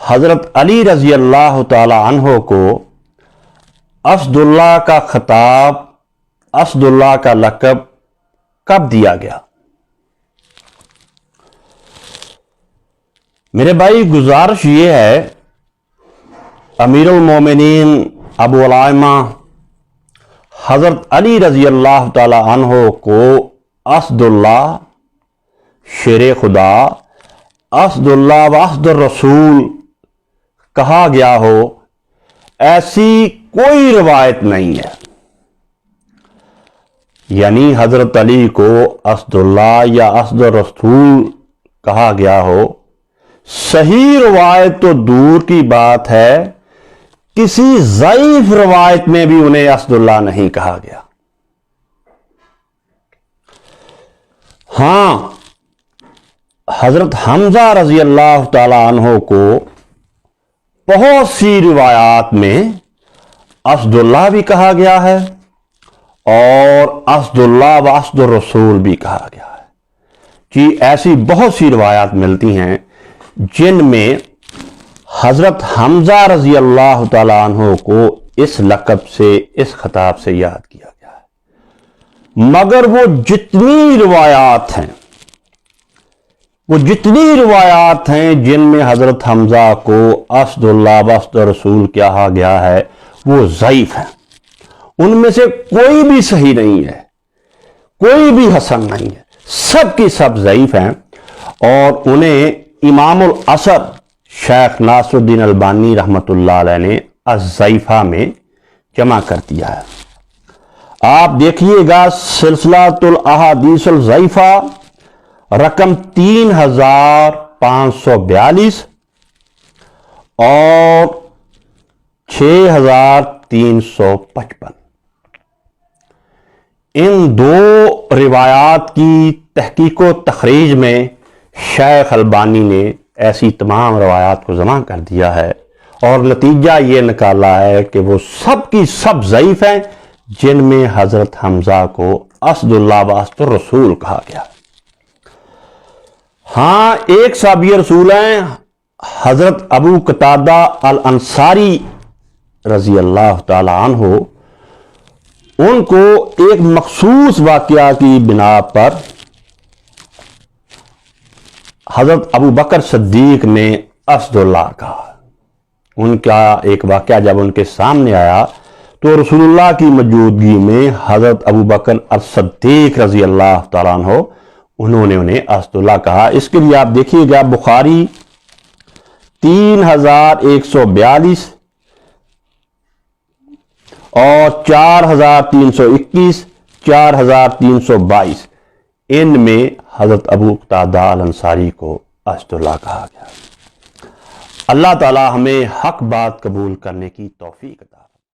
حضرت علی رضی اللہ تعالی عنہ کو اسداللہ کا خطاب، اسداللہ کا لقب کب دیا گیا؟ میرے بھائی گزارش یہ ہے، امیر المومنین ابو الائمہ حضرت علی رضی اللہ تعالی عنہ کو اسداللہ، شیر خدا، اسداللہ و اسد الرسول کہا گیا ہو، ایسی کوئی روایت نہیں ہے۔ یعنی حضرت علی کو اسداللہ یا اسد الرسول کہا گیا ہو، صحیح روایت تو دور کی بات ہے، کسی ضعیف روایت میں بھی انہیں اسداللہ نہیں کہا گیا۔ ہاں، حضرت حمزہ رضی اللہ تعالی عنہ کو بہت سی روایات میں اسداللہ بھی کہا گیا ہے اور اسداللہ و اسد الرسول بھی کہا گیا ہے کہ ایسی بہت سی روایات ملتی ہیں جن میں حضرت حمزہ رضی اللہ تعالی عنہ کو اس لقب سے، اس خطاب سے یاد کیا گیا ہے، مگر وہ جتنی روایات ہیں جن میں حضرت حمزہ کو اسداللہ و اسد الرسول کہا گیا ہے وہ ضعیف ہیں۔ ان میں سے کوئی بھی صحیح نہیں ہے، کوئی بھی حسن نہیں ہے، سب کی سب ضعیف ہیں، اور انہیں امام العصر شیخ ناصر الدین البانی رحمۃ اللہ علیہ نے الضعیفہ میں جمع کر دیا ہے۔ آپ دیکھیے گا سلسلۃ الاحادیث الضعیفہ رقم 3542 اور 6355۔ ان دو روایات کی تحقیق و تخریج میں شیخ البانی نے ایسی تمام روایات کو جمع کر دیا ہے، اور نتیجہ یہ نکالا ہے کہ وہ سب کی سب ضعیف ہیں جن میں حضرت حمزہ کو اسداللہ و اسد الرسول کہا گیا۔ ہاں، ایک صحابی رسول ہیں حضرت ابو قتادہ الانصاری رضی اللہ تعالی عنہ، ان کو ایک مخصوص واقعہ کی بنا پر حضرت ابو بکر صدیق نے اسداللہ کہا۔ ان کا ایک واقعہ جب ان کے سامنے آیا تو رسول اللہ کی موجودگی میں حضرت ابو بکر الصدیق رضی اللہ تعالیٰ عنہ انہوں نے انہیں اسداللہ کہا۔ اس کے لیے آپ دیکھیے گا بخاری 3142 اور 4321، 4322، ان میں حضرت ابو قتادہ الانصاری کو اسداللہ کہا گیا۔ اللہ تعالی ہمیں حق بات قبول کرنے کی توفیق عطا فرمائے۔